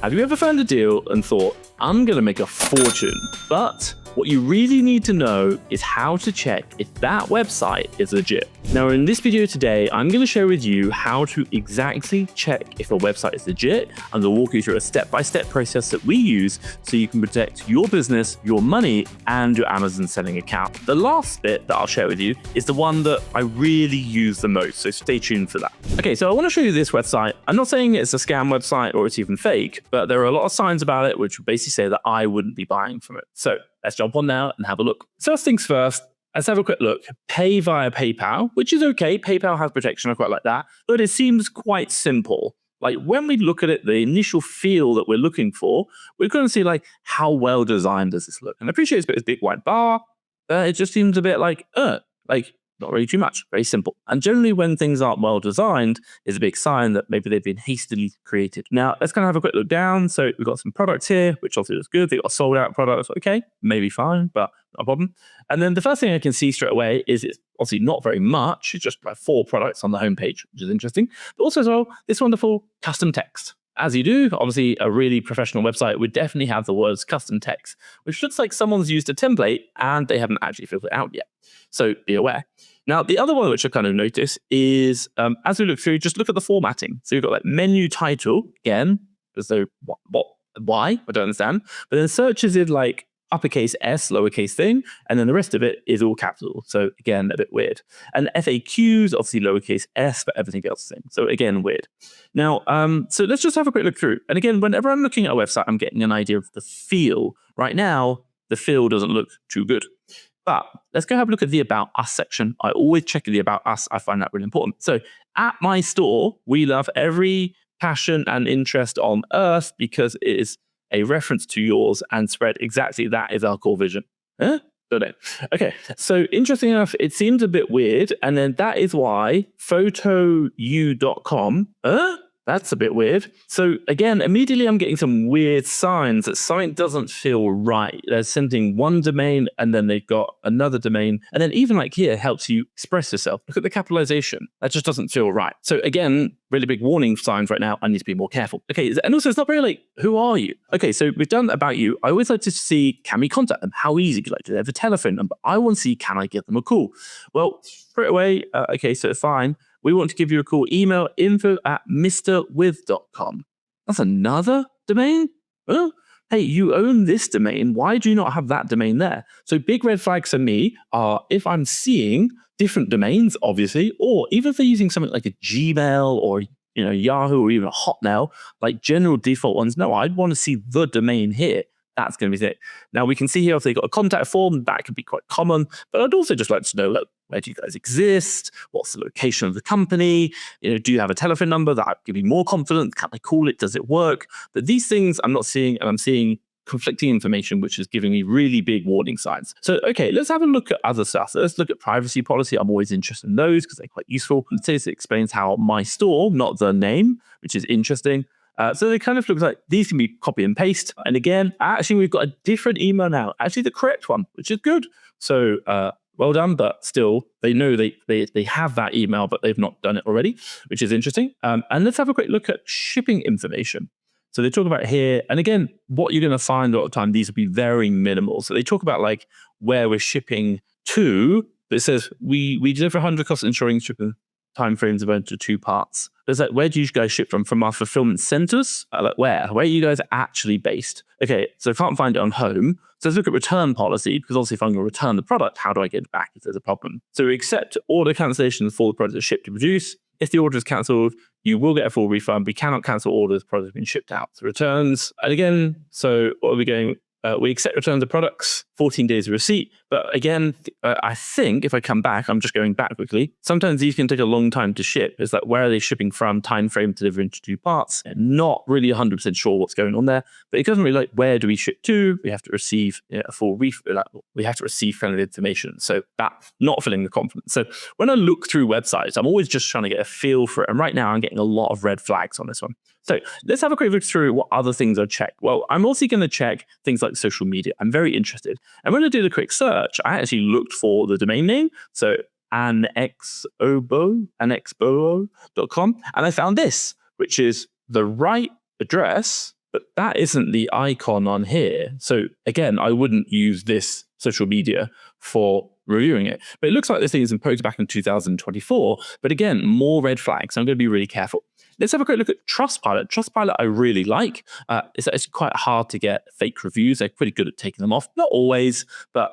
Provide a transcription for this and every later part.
Have you ever found a deal and thought, I'm going to make a fortune, but what you really need to know is how to check if that website is legit. Now, in this video today, I'm going to share with you how to exactly check if a website is legit. I'm going to walk you through a step-by-step process that we use so you can protect your business, your money, and your Amazon selling account. The last bit that I'll share with you is the one that I really use the most, so stay tuned for that. Okay, so I want to show you this website. I'm not saying it's a scam website or it's even fake, but there are a lot of signs about it which basically say that I wouldn't be buying from it. So let's jump on now and have a look. First things first, let's have a quick look. Pay via PayPal, which is okay. PayPal has protection, I quite like that, but it seems quite simple. Like when we look at it, the initial feel that we're looking for, we're going to see like how well designed does this look? And I appreciate it's got this big white bar, but it just seems a bit like not really too much, very simple. And generally when things aren't well designed is a big sign that maybe they've been hastily created. Now, let's kind of have a quick look down. So we've got some products here, which obviously looks good. They've got sold out products. Okay, maybe fine, but not a problem. And then the first thing I can see straight away is it's obviously not very much. It's just about 4 products on the homepage, which is interesting. But also as well, this wonderful custom text. As you do, obviously a really professional website would definitely have the words custom text, which looks like someone's used a template and they haven't actually filled it out yet. So be aware. Now, the other one which I kind of notice is, as we look through, just look at the formatting. So you've got like menu title, again, as though, why? I don't understand. But then search is in like uppercase S, lowercase thing, and then the rest of it is all capital. So again, a bit weird. And FAQs, obviously lowercase s, but everything else the same. So again, weird. Now, so let's just have a quick look through. And again, whenever I'm looking at a website, I'm getting an idea of the feel. Right now, the feel doesn't look too good. But let's go have a look at the About Us section. I always check the About Us. I find that really important. So at my store, we love every passion and interest on earth because it is a reference to yours and spread exactly that is our core vision. Huh? Don't know. Okay, so interesting enough, it seems a bit weird. And then that is why photouw.com, that's a bit weird. So again, immediately I'm getting some weird signs that something doesn't feel right. They're sending one domain and then they've got another domain. And then even like here helps you express yourself. Look at the capitalization. That just doesn't feel right. So again, really big warning signs right now. I need to be more careful. Okay, and also it's not very like, who are you? Okay, so we've done about you. I always like to see, can we contact them? How easy? Like, do they have a telephone number? I want to see, can I give them a call? Well, straight away, okay, so fine. We want to give you a call. Email info@mrwith.com. That's another domain? Well, hey, you own this domain. Why do you not have that domain there? So big red flags for me are if I'm seeing different domains, obviously, or even if they're using something like a Gmail or Yahoo or even a Hotmail, like general default ones. No, I'd want to see the domain here. That's going to be it. Now we can see here if they've got a contact form, that could be quite common. But I'd also just like to know, where do you guys exist? What's the location of the company? Do you have a telephone number that give me more confidence? Can I call it? Does it work? But these things I'm not seeing, and I'm seeing conflicting information, which is giving me really big warning signs. So, okay, let's have a look at other stuff. So let's look at privacy policy. I'm always interested in those because they're quite useful. It explains how my store, not the name, which is interesting. So they kind of look like these can be copy and paste. And again, actually, we've got a different email now, actually the correct one, which is good. So well done, but still, they know they have that email, but they've not done it already, which is interesting. And let's have a quick look at shipping information. So they talk about here, and again, what you're going to find a lot of the time, these will be very minimal. So they talk about like where we're shipping to. It says we deliver 100 costs ensuring shipping timeframes are into 2 parts. There's like, where do you guys ship from? From our fulfillment centers? Like where? Where are you guys actually based? Okay, so I can't find it on home. So let's look at return policy, because obviously if I'm going to return the product, how do I get it back if there's a problem? So we accept order cancellations for the product that's shipped to produce. If the order is cancelled, you will get a full refund. We cannot cancel orders, the product has been shipped out. So returns, and again, so what are we going? We accept returns of products, 14 days of receipt. But again, I think if I come back, I'm just going back quickly. Sometimes these can take a long time to ship. It's like, where are they shipping from? Time frame to deliver into 2 parts. Not really 100% sure what's going on there. But it doesn't really like, where do we ship to? We have to receive a full refund. We have to receive kind of information. So that's not filling the confidence. So when I look through websites, I'm always just trying to get a feel for it. And right now I'm getting a lot of red flags on this one. So let's have a quick look through what other things are checked. Well, I'm also going to check things like social media. I'm very interested. And when I did a quick search, I actually looked for the domain name. So annexbobo.com. And I found this, which is the right address but that isn't the icon on here. So again, I wouldn't use this social media for reviewing it. But it looks like this thing is imposed back in 2024. But again, more red flags. I'm going to be really careful. Let's have a quick look at TrustPilot. TrustPilot I really like. It's quite hard to get fake reviews. They're pretty good at taking them off. Not always, but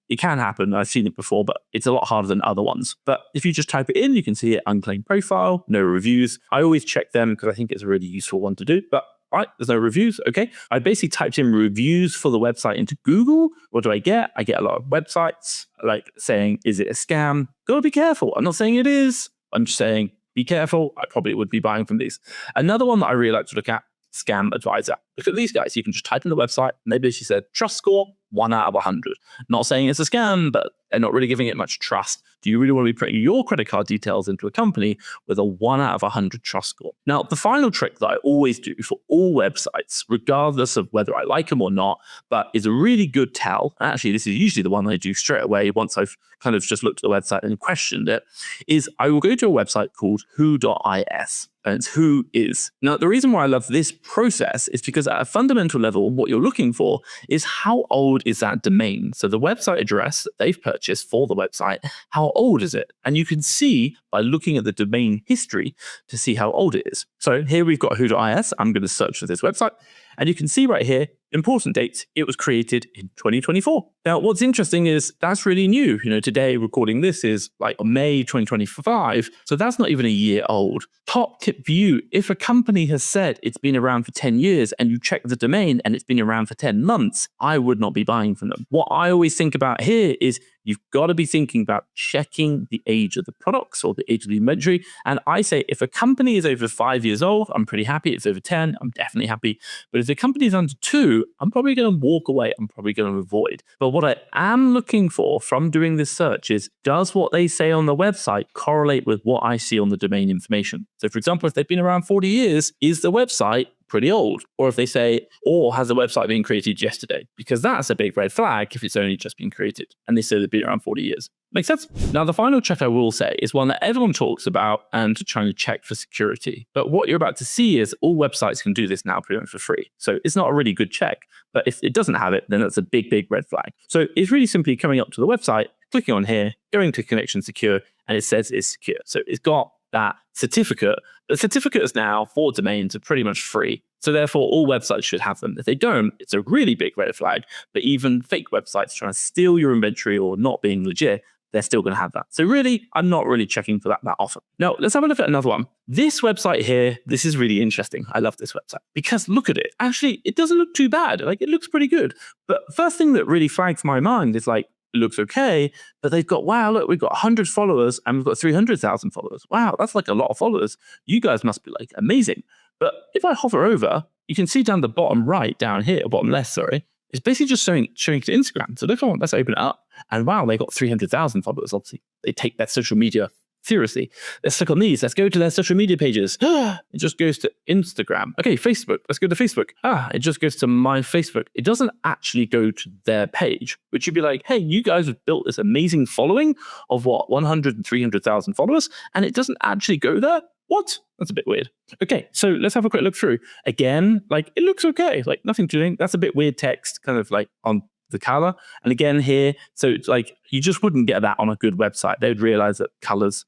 it can happen. I've seen it before, but it's a lot harder than other ones. But if you just type it in, you can see it, unclaimed profile, no reviews. I always check them because I think it's a really useful one to do. But all right, there's no reviews. Okay. I basically typed in reviews for the website into Google. What do I get? I get a lot of websites like saying, is it a scam? Gotta be careful. I'm not saying it is. I'm just saying, be careful. I probably would be buying from these. Another one that I really like to look at, Scam Advisor. Look at these guys. You can just type in the website. Maybe she said trust score 1 out of 100. Not saying it's a scam, but they're not really giving it much trust. Do you really want to be putting your credit card details into a company with a 1 out of 100 trust score? Now, the final trick that I always do for all websites, regardless of whether I like them or not, but is a really good tell. Actually, this is usually the one I do straight away once I've kind of just looked at the website and questioned it, is I will go to a website called Whois. And it's Whois. Now, the reason why I love this process is because at a fundamental level, what you're looking for is how old is that domain? So the website address that they've purchased for the website, how old is it? And you can see by looking at the domain history to see how old it is. So here we've got Whois. I'm going to search for this website. And you can see right here, important dates, it was created in 2024. Now, what's interesting is that's really new. You know, today recording this is like May 2025. So that's not even a year old. Top tip for you, if a company has said it's been around for 10 years and you check the domain and it's been around for 10 months, I would not be buying from them. What I always think about here is you've got to be thinking about checking the age of the products or the age of the inventory. And I say if a company is over 5 years old, I'm pretty happy. If it's over 10, I'm definitely happy. But if the company is under 2, I'm probably going to walk away. I'm probably going to avoid. But what I am looking for from doing this search is, does what they say on the website correlate with what I see on the domain information? So for example, if they've been around 40 years, is the website pretty old? Or if they say, or has the website been created yesterday? Because that's a big red flag if it's only just been created and they say they've been around 40 years. Makes sense? Now, the final check I will say is one that everyone talks about and trying to check for security. But what you're about to see is all websites can do this now pretty much for free. So it's not a really good check. But if it doesn't have it, then that's a big, big red flag. So it's really simply coming up to the website, clicking on here, going to connection secure, and it says it's secure. So it's got that certificate. The certificate is now for domains are pretty much free. So therefore, all websites should have them. If they don't, it's a really big red flag. But even fake websites trying to steal your inventory or not being legit, they're still going to have that. So really, I'm not really checking for that often. Now, let's have a look at another one. This website here, this is really interesting. I love this website because look at it. Actually, it doesn't look too bad. Like, it looks pretty good. But first thing that really flags my mind is like, it looks okay, but they've got, wow, look, we've got 100 followers and we've got 300,000 followers. Wow, that's like a lot of followers. You guys must be like amazing. But if I hover over, you can see down the bottom right, down here, or bottom left, sorry, it's basically just showing to Instagram. So look on, let's open it up. And wow, they got 300,000 followers. Obviously, they take their social media seriously. Let's click on these. Let's go to their social media pages. It just goes to Instagram. Okay, Facebook. Let's go to Facebook. It just goes to my Facebook. It doesn't actually go to their page, which you'd be like, hey, you guys have built this amazing following of what, 100 and 300,000 followers, and it doesn't actually go there? What? That's a bit weird. Okay, so let's have a quick look through. Again, like, it looks okay. Like, nothing to do. That's a bit weird text, kind of like on the color. And again here, so it's like, you just wouldn't get that on a good website. They would realize that colors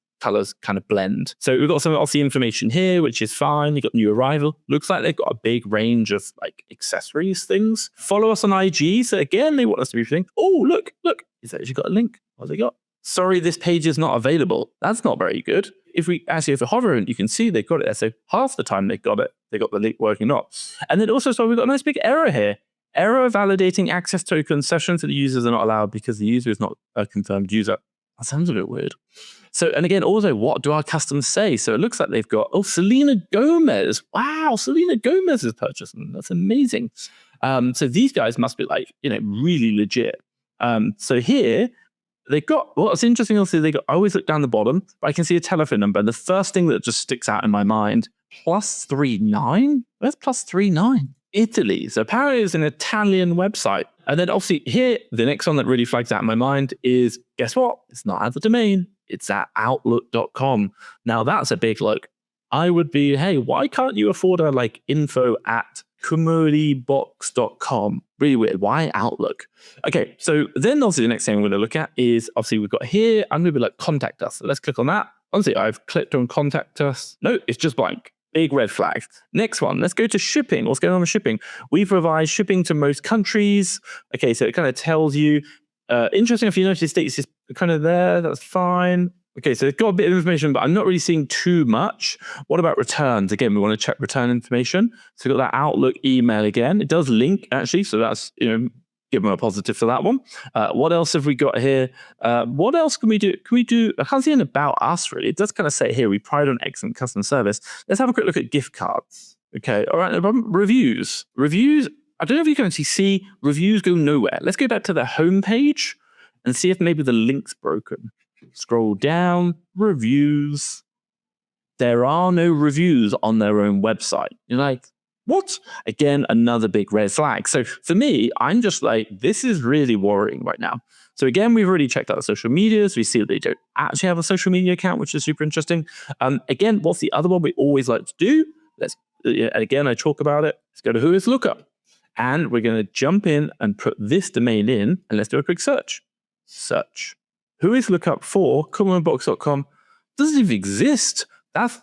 kind of blend. So we've got some of the information here, which is fine. You've got new arrival. Looks like they've got a big range of like accessories things. Follow us on IG. So again, they want us to be saying, oh, look, it's actually got a link. What have they got? Sorry, this page is not available. That's not very good. If we hover and you can see they've got it there. So half the time they got the link working not. And then also, so we've got a nice big error here. Error validating access token sessions to the users are not allowed because the user is not a confirmed user. That sounds a bit weird. So, and again, also, what do our customers say? So it looks like they've got, oh, Selena Gomez. Wow, Selena Gomez is purchasing. That's amazing. So these guys must be like, really legit. So here, they've got, what's interesting also, I always look down the bottom, but I can see a telephone number. And the first thing that just sticks out in my mind, +39? Where's +39? Italy. So apparently it's an Italian website. And then obviously here, the next one that really flags out in my mind is, guess what? It's not at the domain. It's at outlook.com. Now that's a big look. I would be, hey, why can't you afford a like info at kumuribox.com. Really weird. Why Outlook? Okay, so then obviously the next thing I'm going to look at is obviously we've got here, I'm going to be like contact us. So let's click on that. Honestly, I've clicked on contact us. No, it's just blank. Big red flag. Next one, let's go to shipping. What's going on with shipping? We provide shipping to most countries. Okay, so it kind of tells you. Interesting if the United States is kind of there. That's fine. Okay, so it's got a bit of information, but I'm not really seeing too much. What about returns? Again, we want to check return information. So we've got that Outlook email again. It does link actually, so that's, give them a positive for that one. What else have we got here? What else can we do? I can't see an about us really. It does kind of say here, we pride on excellent customer service. Let's have a quick look at gift cards. Okay, all right, no problem. Reviews. I don't know if you can actually see reviews go nowhere. Let's go back to the home page and see if maybe the link's broken. Scroll down, reviews. There are no reviews on their own website. You're like, what? Again, another big red flag. So for me, I'm just like, this is really worrying right now. So again, we've already checked out the social medias. We see that they don't actually have a social media account, which is super interesting. Again, what's the other one we always like to do? Again, I talk about it. Let's go to Whois lookup. And we're going to jump in and put this domain in, and let's do a quick search. Search. Whois lookup for kumuribox.com doesn't even exist. I've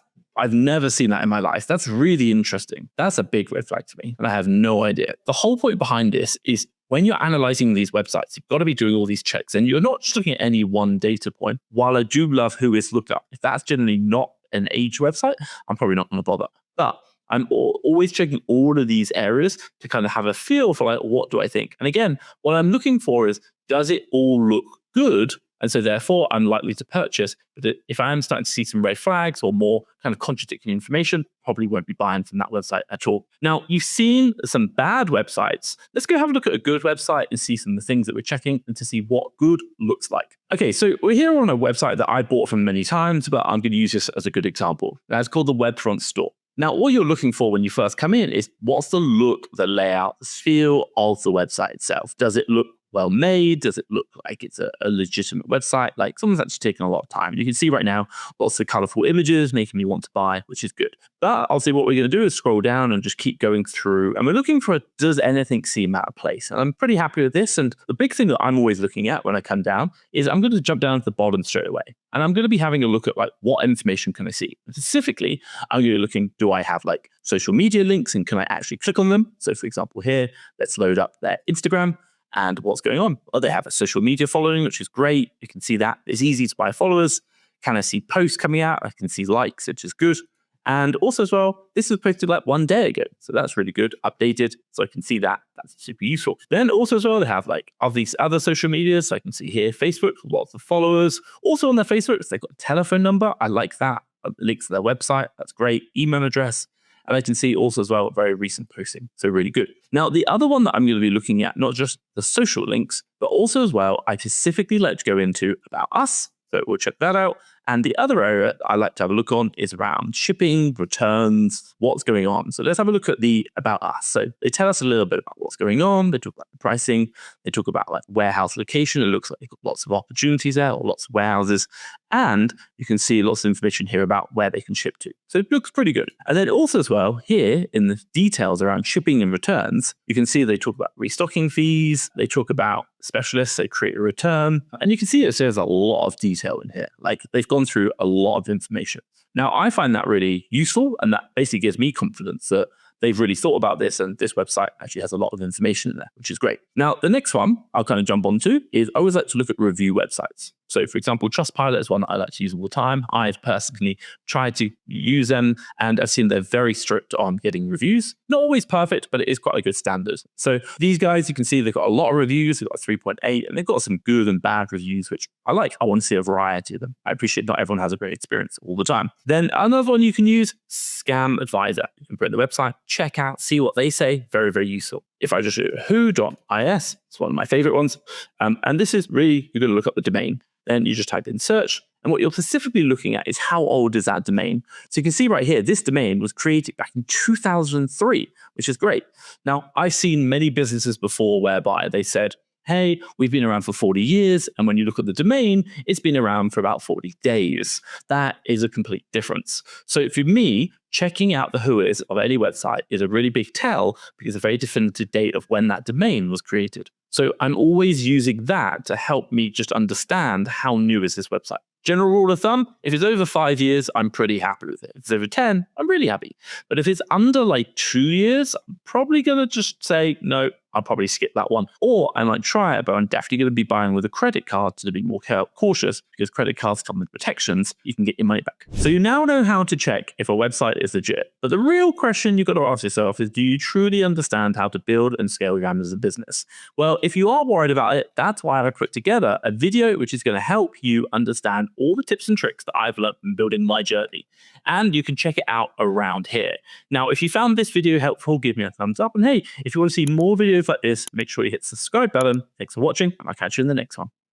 never seen that in my life. That's really interesting. That's a big red flag to me, and I have no idea. The whole point behind this is when you're analyzing these websites, you've got to be doing all these checks, and you're not just looking at any one data point. While I do love Whois lookup, if that's generally not an age website, I'm probably not going to bother. But I'm always checking all of these areas to kind of have a feel for like, what do I think? And again, what I'm looking for is, does it all look good? And so therefore, I'm likely to purchase. But if I am starting to see some red flags or more kind of contradicting information, probably won't be buying from that website at all. Now, you've seen some bad websites. Let's go have a look at a good website and see some of the things that we're checking and to see what good looks like. Okay, so we're here on a website that I bought from many times, but I'm going to use this as a good example. That's called the Webfront Store. Now, what you're looking for when you first come in is what's the look, the layout, the feel of the website itself. Does it look well made? Does it look like it's a legitimate website? Like someone's actually taken a lot of time. You can see right now, lots of colorful images making me want to buy, which is good. But I'll see what we're going to do is scroll down and just keep going through. And we're looking for, does anything seem out of place? And I'm pretty happy with this. And the big thing that I'm always looking at when I come down is I'm going to jump down to the bottom straight away. And I'm going to be having a look at like, what information can I see? And specifically, I'm going to be looking, do I have like social media links and can I actually click on them? So for example, here, let's load up their Instagram. And what's going on? Well, they have a social media following, which is great. You can see that. It's easy to buy followers. Can I see posts coming out? I can see likes, which is good. And also as well, this was posted like 1 day ago. So that's really good, updated. So I can see that. That's super useful. Then also as well, they have like of these other social medias. So I can see here, Facebook, lots of followers. Also on their Facebook, they've got a telephone number. I like that. Links to their website. That's great. Email address. And I can see also as well, very recent posting. So really good. Now, the other one that I'm going to be looking at, not just the social links, but also as well, I specifically like to go into About Us. So we'll check that out. And the other area I like to have a look on is around shipping, returns, what's going on. So let's have a look at the About Us. So they tell us a little bit about what's going on. They talk about the pricing. They talk about like warehouse location. It looks like they've got lots of opportunities there or lots of warehouses. And you can see lots of information here about where they can ship to. So it looks pretty good. And then also as well, here in the details around shipping and returns, you can see they talk about restocking fees. They talk about specialists. They create a return. And you can see it says a lot of detail in here. Like they've gone through a lot of information. Now, I find that really useful. And that basically gives me confidence that they've really thought about this, and this website actually has a lot of information in there, which is great. Now, the next one I'll kind of jump onto is I always like to look at review websites. So, for example, TrustPilot is one that I like to use all the time. I've personally tried to use them, and I've seen they're very strict on getting reviews. Not always perfect, but it is quite a good standard. So these guys, you can see they've got a lot of reviews. They've got 3.8, and they've got some good and bad reviews, which I like. I want to see a variety of them. I appreciate not everyone has a great experience all the time. Then another one you can use, Scam Advisor. You can put in the website, check out, see what they say. Very, very useful. If I just do who.is, it's one of my favorite ones. And this is really, you're going to look up the domain. Then you just type in search. And what you're specifically looking at is how old is that domain. So you can see right here, this domain was created back in 2003, which is great. Now, I've seen many businesses before whereby they said, hey, we've been around for 40 years. And when you look at the domain, it's been around for about 40 days. That is a complete difference. So for me, checking out the Whois of any website is a really big tell because it's a very definitive date of when that domain was created. So I'm always using that to help me just understand how new is this website. General rule of thumb, if it's over 5 years, I'm pretty happy with it. If it's over 10, I'm really happy. But if it's under like 2 years, I'm probably going to just say, no, I'll probably skip that one. Or I might try it, but I'm definitely going to be buying with a credit card to be more cautious because credit cards come with protections. You can get your money back. So you now know how to check if a website is legit. But the real question you've got to ask yourself is, do you truly understand how to build and scale your as a business? Well, if you are worried about it, that's why I've put together a video which is going to help you understand all the tips and tricks that I've learned from building my journey. And you can check it out around here. Now, if you found this video helpful, give me a thumbs up. And hey, if you want to see more videos like this, make sure you hit the subscribe button. Thanks for watching, and I'll catch you in the next one.